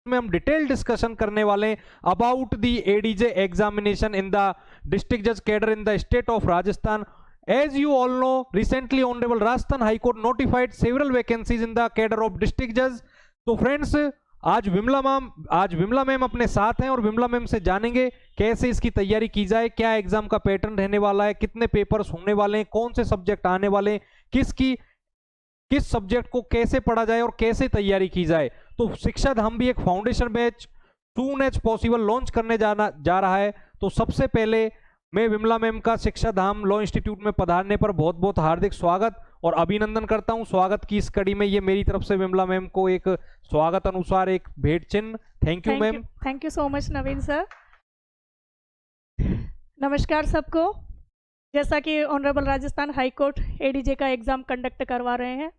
में हम detail discussion करने वाले हैं about the ADJ examination in the district जज cadre in the state of Rajasthan. As you all know, recently Honorable Rajasthan High Court notified several vacancies in the cadre of district judge. तो friends आज Vimla ma'am अपने साथ हैं और Vimla ma'am से जानेंगे कैसे इसकी तैयारी की जाए, क्या एग्जाम का पैटर्न रहने वाला है, कितने पेपर्स होने वाले हैं, कौन से सब्जेक्ट आने वाले हैं, किस सब्जेक्ट को कैसे पढ़ा जाए और कैसे तैयारी की जाए. तो शिक्षा धाम भी एक foundation batch soon as possible launch करने जा रहा है. तो सबसे पहले मैं विमला मैम का शिक्षा धाम लॉ इंस्टीट्यूट में पधारने पर बहुत बहुत हार्दिक स्वागत और अभिनंदन करता हूं. स्वागत की इस कड़ी में ये मेरी तरफ से विमला मैम को एक स्वागत अनुसार एक भेंट चिन्ह. Thank you ma'am. Thank you so much Naveen sir. नमस्कार सबको. जैसा कि honourable Rajasthan high court ADJ का एग्ज़ाम कंडक्ट करवा रहे हैं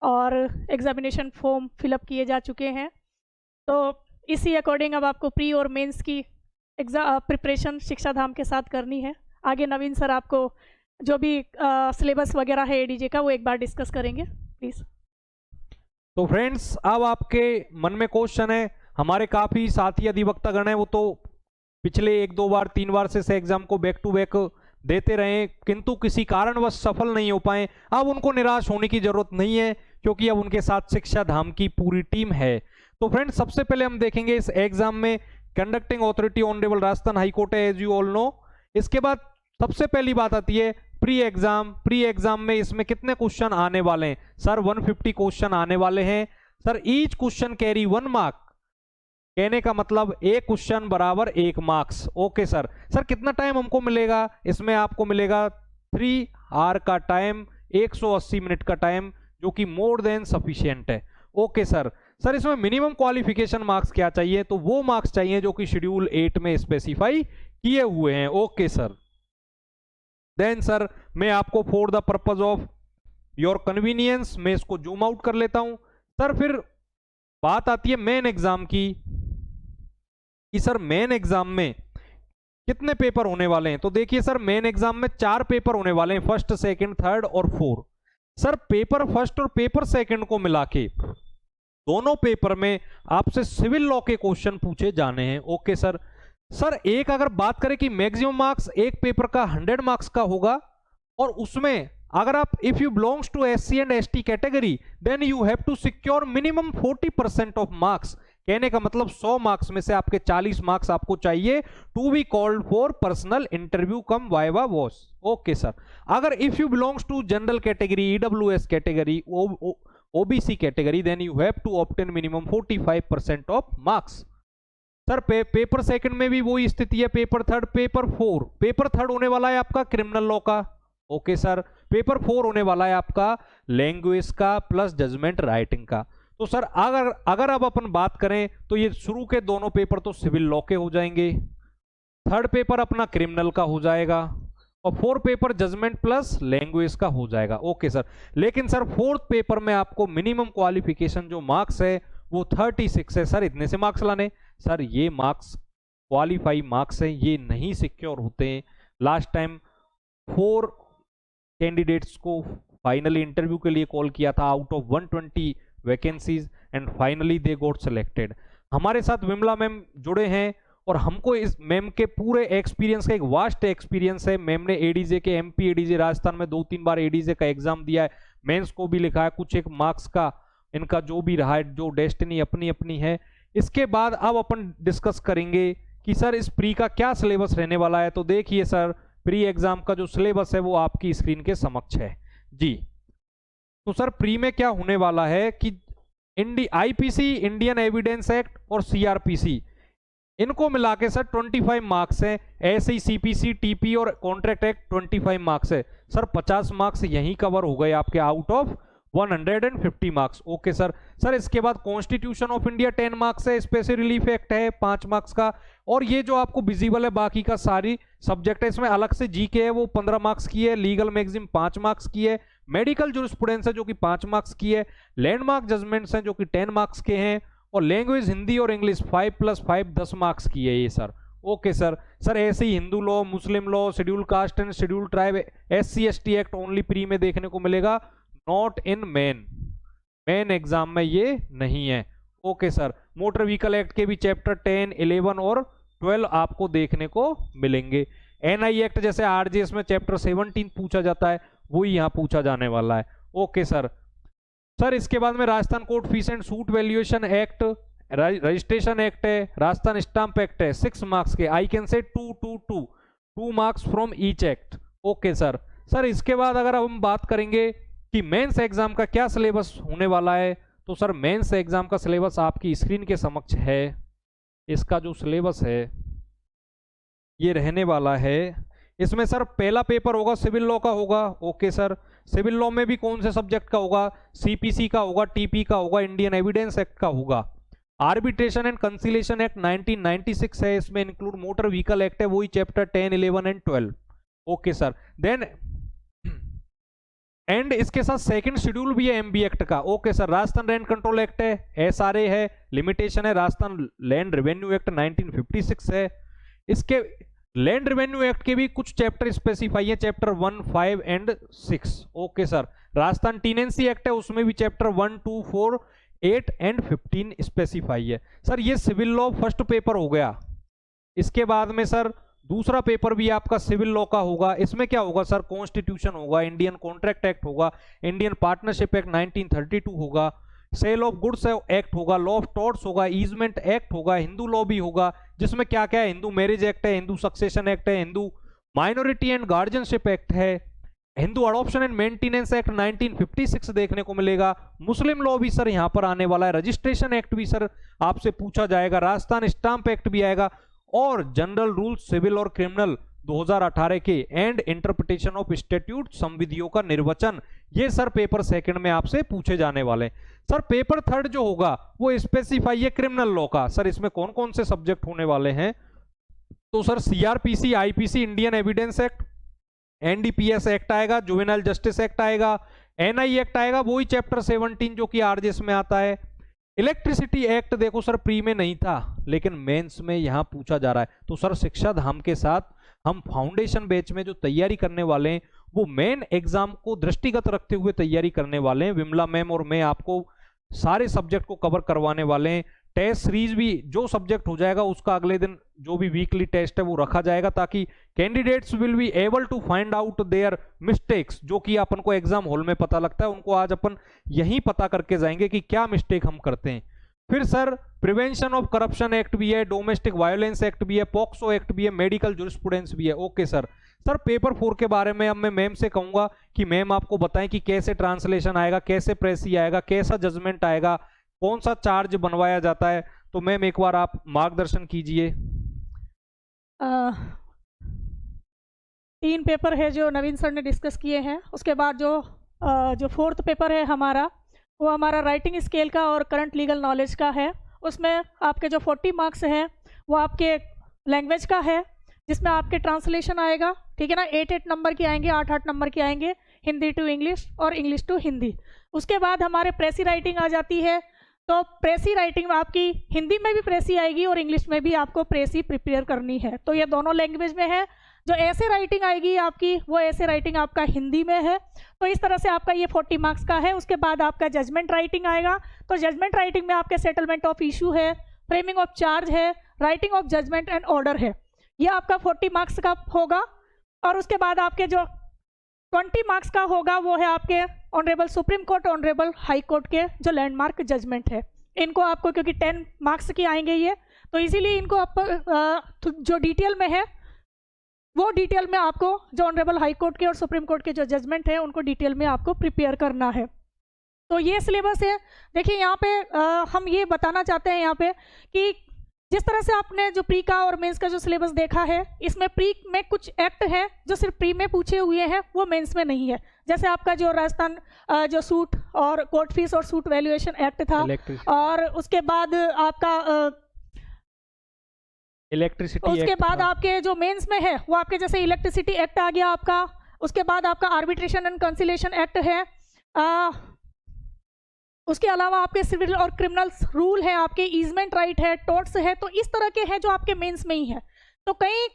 और एग्जामिनेशन फॉर्म फिलअप किए जा चुके हैं, तो इसी अकॉर्डिंग अब आपको प्री और मेंस की प्रिपरेशन शिक्षा धाम के साथ करनी है. आगे नवीन सर आपको जो भी सिलेबस वगैरह है एडीजे का वो एक बार डिस्कस करेंगे प्लीज. तो फ्रेंड्स अब आपके मन में क्वेश्चन है, हमारे काफी साथी अधिवक्तागण हैं वो तो पिछले 1-2 बार 3 बार से एग्जाम को बैक टू बैक देते रहे किंतु किसी कारणवश सफल नहीं हो पाए. अब उनको निराश होने की जरूरत नहीं है क्योंकि अब उनके साथ शिक्षा धाम की पूरी टीम है. तो फ्रेंड्स सबसे पहले हम देखेंगे इस एग्जाम में conducting authority honourable Rajasthan high court है एज यू ऑल नो. इसके बाद सबसे पहली बात आती है प्री एग्जाम में इसमें कितने क्वेश्चन आने वाले हैं. सर 150 क्वेश्चन आने वाले हैं. Sir each question carry 1 mark. कहने का मतलब एक क्वेश्चन बराबर 1 मार्क्स. Okay sir. सर कितना टाइम हमको मिलेगा. इसमें आपको मिलेगा 3 आवर का टाइम, 180 मिनट का टाइम, जो कि मोर देन सफिशिएंट है. Okay sir. सर इसमें मिनिमम क्वालिफिकेशन मार्क्स क्या चाहिए, तो वो मार्क्स चाहिए जो कि शेड्यूल 8 में स्पेसिफाई किए हुए हैं. Okay sir. देन सर मैं आपको for the purpose of your convenience मैं इसको जूम आउट कर लेता हूं. सर फिर बात आती है मेन एग्जाम की कि सर मेन एग्जाम में कितने पेपर होने वाले हैं. तो देखिए सर मेन एग्जाम में 4 पेपर होने वाले हैं, फर्स्ट, सेकंड, थर्ड और 4. सर पेपर फर्स्ट और पेपर सेकंड को मिला के दोनों पेपर में आपसे सिविल लॉ के क्वेश्चन पूछे जाने हैं. Okay sir. सर एक अगर बात करें कि मैक्सिमम मार्क्स एक पेपर का 100 मार्क्स का होगा और उसमें अगर आप if you belongs to SC and ST category then you have to secure minimum 40% of marks. कहने का मतलब 100 मार्क्स में से आपके 40 मार्क्स आपको चाहिए to be called for personal interview cum viva voce. Okay sir. अगर if you belongs to general category, EWS category, OBC category then you have to obtain minimum 45% of marks. Sir paper second में भी वही स्थिति है. Paper third, paper 4. Paper third होने वाला है आपका क्रिमिनल लॉ का. Okay sir. पेपर 4 होने वाला है आपका लैंग्वेज का प्लस जजमेंट राइटिंग का. तो सर अगर अब अपन बात करें तो ये शुरू के दोनों पेपर तो सिविल लॉ के हो जाएंगे, थर्ड पेपर अपना क्रिमिनल का हो जाएगा और 4 पेपर जजमेंट प्लस लैंग्वेज का हो जाएगा. Okay sir. लेकिन सर 4th पेपर में आपको मिनिमम क्वालिफिकेशन जो मार्क्स है वो 36 है. सर इतने से मार्क्स लाने. सर ये मार्क्स क्वालिफाई मार्क्स है, ये नहीं सिक्योर होते हैं. लास्ट टाइम 4 कैंडिडेट्स को फाइनली इंटरव्यू के लिए कॉल किया था out of 120 vacancies and finally they got selected. हमारे साथ विमला मैम जुड़े हैं और हमको इस मैम के पूरे एक्सपीरियंस का एक वास्ट एक्सपीरियंस है. मैम ने एडीजे के एमपी एडीजे राजस्थान में 2-3 बार एडीजे का एग्जाम दिया है, मेंस को भी लिखा है. कुछ एक मार्क्स का इनका जो भी रहा है, जो डेस्टिनी अपनी अपनी है. इसके बाद अब अपन डिस्कस करेंगे कि सर इस प्री का क्या सिलेबस रहने वाला है. तो देखिए सर प्री एग्जाम का जो सिलेबस है वो आपकी स्क्रीन के समक्ष है जी. तो सर प्री में क्या होने वाला है कि आईपीसी, इंडियन एविडेंस एक्ट और सीआरपीसी इनको मिला के सर 25 मार्क्स है. ऐसे ही सीपीसी, टीपी और कॉन्ट्रैक्ट एक्ट 25 मार्क्स है. सर 50 मार्क्स यहीं कवर हो गए आपके out of 150 marks. Okay sir. Sir इसके बाद कॉन्स्टिट्यूशन ऑफ इंडिया 10 मार्क्स है, स्पेशल रिलीफ एक्ट है 5 मार्क्स का, और ये जो आपको विजिबल है बाकी का सारी सब्जेक्ट है इसमें अलग से जीके है वो 15 मार्क्स की है, लीगल मैगजीन 5 मार्क्स की है, मेडिकल जूरिस्प्रूडेंस है जो कि 5 मार्क्स की है, लैंडमार्क जजमेंट्स हैं जो कि 10 मार्क्स के हैं, और लैंग्वेज हिंदी और इंग्लिश 5+5 10 मार्क्स की है ये सर. Okay sir. सर ऐसे ही Hindu law, Muslim law, schedule caste and schedule tribe, SC ST act only pre में देखने को मिलेगा, नॉट इन मेन एग्जाम में ये नहीं है. Okay sir, motor vehicle act के भी चैप्टर 10, 11 और 12 आपको देखने को मिलेंगे। एनआई एक्ट जैसे आरजीएस में चैप्टर 17 पूछा जाता है, वही यहाँ पूछा जाने वाला है। Okay sir. सर इसके बाद में Rajasthan court fees and suit valuation act, registration act है, राजस्थान स्टाम्प एक्ट है, 6 मार्क्स के, I can say 2 marks from each act. Okay sir. Sir इसके बाद अगर हम बात करेंगे कि मेंस एग्जाम का क्या सिलेबस होने वाला है, तो सर मेंस एग्जाम का सिलेबस आपकी स्क्रीन के समक्ष है। इसका जो सिलेबस है ये रहने वाला है। इसमें सर पहला पेपर होगा सिविल लॉ का होगा। Okay sir. सिविल लॉ में भी कौन से सब्जेक्ट का होगा? सीपीसी का होगा, टीपी का होगा, इंडियन एविडेंस एक्ट का होगा। आर्बिट्रेशन एंड कंसिलेशन एक्ट 1996 है, इसमें इंक्लूड मोटर व्हीकल एक्ट है, वही chapter 10, 11 and 12। Okay sir. Then and इसके साथ सेकंड शेड्यूल भी है एमबी एक्ट का। Okay sir. Rajasthan land control act है, एसआरए है, लिमिटेशन है, राजस्थान लैंड रेवेन्यू एक्ट 1956 है। इसके लैंड रेवेन्यू एक्ट के भी कुछ चैप्टर स्पेसिफाई है, chapter 1, 5 and 6। Okay sir. Rajasthan tenancy act है, उसमें भी चैप्टर 1, 2, 4, 8 एंड 15 स्पेसिफाई है। सर ये सिविल लॉ फर्स्ट पेपर हो गया। इसके बाद में सर दूसरा पेपर भी आपका सिविल लॉ का होगा। इसमें क्या होगा सर? कॉन्स्टिट्यूशन होगा, इंडियन कॉन्ट्रैक्ट एक्ट होगा, इंडियन पार्टनरशिप एक्ट 1932 होगा, सेल ऑफ गुड्स एक्ट होगा, लॉ ऑफ टॉर्ट्स होगा, ईजमेंट एक्ट होगा, हिंदू लॉ भी होगा, जिसमें क्या क्या है? हिंदू मैरिज एक्ट है, हिंदू सक्सेशन एक्ट है, Hindu minority and guardianship act है, Hindu adoption and maintenance act 1956 देखने को मिलेगा। मुस्लिम लॉ भी सर यहाँ पर आने वाला है, रजिस्ट्रेशन एक्ट भी सर आपसे पूछा जाएगा, राजस्थान स्टाम्प एक्ट भी आएगा, और जनरल रूल सिविल और क्रिमिनल 2018 के एंड इंटरप्रिटेशन ऑफ स्टैट्यूट संविधियों का निर्वचन, ये सर पेपर सेकंड में आपसे पूछे जाने वाले। सर पेपर थर्ड जो होगा वो स्पेसिफाई है क्रिमिनल लॉ का। सर इसमें कौन कौन से सब्जेक्ट होने वाले हैं? तो sir CrPC, IPC, Indian evidence act, NDPS act आएगा, जुवेनाइल जस्टिस एक्ट आएगा, एनआई एक्ट आएगा, वही चैप्टर 17 जो कि आरजेएस में आता है। इलेक्ट्रिसिटी एक्ट देखो सर प्री में नहीं था, लेकिन मेंस में यहां पूछा जा रहा है। तो सर शिक्षा धाम के साथ हम फाउंडेशन बैच में जो तैयारी करने वाले हैं वो मेन एग्जाम को दृष्टिगत रखते हुए तैयारी करने वाले हैं। विमला मैम और मैं आपको सारे सब्जेक्ट को कवर करवाने वाले हैं। टेस्ट सीरीज भी जो सब्जेक्ट हो जाएगा उसका अगले दिन जो भी वीकली टेस्ट है वो रखा जाएगा, ताकि candidates will be able to find out their mistakes, जो कि अपन को एग्जाम हॉल में पता लगता है, उनको आज अपन यहीं पता करके जाएंगे कि क्या मिस्टेक हम करते हैं। फिर sir prevention of corruption act भी है, डोमेस्टिक वायलेंस एक्ट भी है, पॉक्सो एक्ट भी है, मेडिकल जूरिस्प्रूडेंस भी है। Okay sir. सर पेपर 4 के बारे में अब मैं मैम से कहूंगा कि मैम आपको बताएं कि कैसे ट्रांसलेशन आएगा, कैसे प्रेसी आएगा, कैसा जजमेंट आएगा, कौन सा चार्ज बनवाया जाता है। तो मैम एक बार आप मार्गदर्शन कीजिए। 3 पेपर है जो नवीन सर ने डिस्कस किए हैं। उसके बाद जो 4th पेपर है हमारा, वो हमारा राइटिंग स्केल का और करंट लीगल नॉलेज का है। उसमें आपके जो 40 मार्क्स हैं वो आपके लैंग्वेज का है, जिसमें आपके ट्रांसलेशन आएगा, ठीक है ना, 8-8 नंबर की आएंगे, 8-8 नंबर की आएंगे, हिंदी टू इंग्लिश और इंग्लिश टू हिंदी। उसके बाद हमारे प्रेसी राइटिंग आ जाती है। तो प्रेसी राइटिंग में आपकी हिंदी में भी प्रेसी आएगी और इंग्लिश में भी आपको प्रेसी प्रिपेयर करनी है। तो ये दोनों लैंग्वेज में है। जो ऐसे राइटिंग आएगी आपकी, वो ऐसे राइटिंग आपका हिंदी में है। तो इस तरह से आपका ये 40 मार्क्स का है। उसके बाद आपका जजमेंट राइटिंग आएगा। तो जजमेंट राइटिंग में आपके सेटलमेंट ऑफ इशू है, फ्रेमिंग ऑफ चार्ज है, writing of judgement and order है। ये आपका 40 मार्क्स का होगा। और उसके बाद आपके जो 20 मार्क्स का होगा वो है आपके honourable supreme court, honourable high court के जो लैंडमार्क जजमेंट है। इनको आपको, क्योंकि 10 मार्क्स की आएंगे ये, तो इसीलिए इनको आप जो डिटेल में है वो डिटेल में आपको जो ऑनरेबल हाई कोर्ट के और सुप्रीम कोर्ट के जो जजमेंट है उनको डिटेल में आपको प्रिपेयर करना है। तो ये सिलेबस है। देखिए यहाँ पे हम ये बताना चाहते हैं यहाँ पे कि जिस तरह से आपने जो प्री का और मेंस का जो सिलेबस देखा है, इसमें प्री में कुछ एक्ट हैं जो सिर्फ प्री में पूछे हुए हैं, वो मेंस में नहीं है। जैसे आपका जो राजस्थान जो सूट और कोर्ट फीस और सूट वैल्यूएशन एक्ट था, और उसके बाद आपका इलेक्ट्रिसिटी, उसके बाद आपके जो मेंस में है वो आपके जैसे इलेक्ट्रिसिटी एक्ट आ गया आपका। उसके बाद आपका आर्बिट्रेशन एंड कंसिलेशन एक्ट है। उसके अलावा आपके सिविल और क्रिमिनल रूल है, आपके ईजमेंट राइट है, टॉर्ट्स है। तो इस तरह के हैं जो आपके मेंस में ही है। तो कई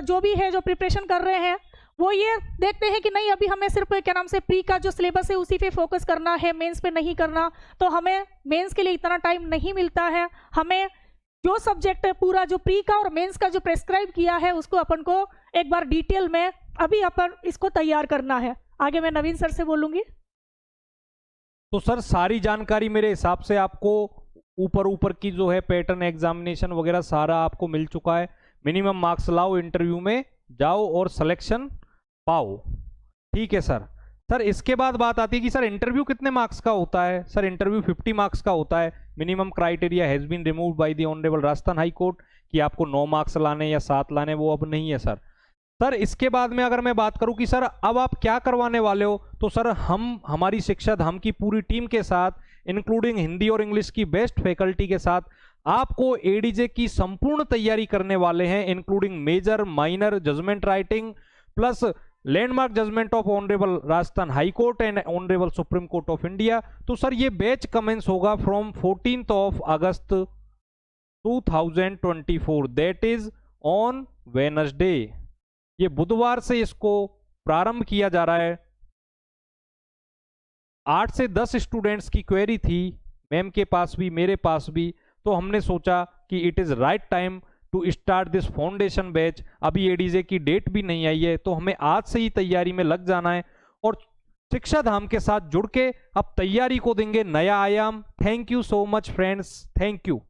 जो भी है जो प्रिपरेशन कर रहे हैं वो ये देखते हैं कि नहीं, अभी हमें सिर्फ क्या नाम से प्री का जो सिलेबस है उसी पे फोकस करना है, मेंस पे नहीं करना, तो हमें मेंस के लिए इतना टाइम नहीं मिलता है। हमें जो सब्जेक्ट पूरा जो प्री का और मेंस का जो प्रेस्क्राइब किया है उसको अपन को एक बार डिटेल में अभी अपन इसको तैयार करना है। आगे मैं नवीन सर से बोलूंगी। तो सर सारी जानकारी मेरे हिसाब से आपको ऊपर की जो है पैटर्न एग्जामिनेशन वगैरह सारा आपको मिल चुका है। मिनिमम मार्क्स लाओ, इंटरव्यू में जाओ और सिलेक्शन पाओ। ठीक है सर। सर इसके बाद बात आती है कि सर इंटरव्यू कितने मार्क्स का होता है। सर इंटरव्यू 50 मार्क्स का होता है। Minimum criteria has been removed by the honourable Rajasthan high court कि आपको 9 मार्क्स लाने या 7 लाने, वो अब नहीं है सर। सर इसके बाद में अगर मैं बात करूं कि सर अब आप क्या करवाने वाले हो, तो सर हम हमारी शिक्षा धाम की पूरी टीम के साथ, इंक्लूडिंग हिंदी और इंग्लिश की बेस्ट फैकल्टी के साथ, आपको एडीजे की संपूर्ण तैयारी करने वाले हैं, including major, minor, judgement writing plus landmark judgement of honourable Rajasthan high court and honourable supreme court of India. तो सर ये बैच कमेंस होगा from 14th of August 2024, that is on Wednesday. ये बुधवार से इसको प्रारंभ किया जा रहा है। 8 से 10 स्टूडेंट्स की क्वेरी थी मैम के पास भी, मेरे पास भी, तो हमने सोचा कि it is right time to start this foundation batch. अभी एडीजे की डेट भी नहीं आई है, तो हमें आज से ही तैयारी में लग जाना है और शिक्षा धाम के साथ जुड़ के अब तैयारी को देंगे नया आयाम। Thank you so much friends, thank you.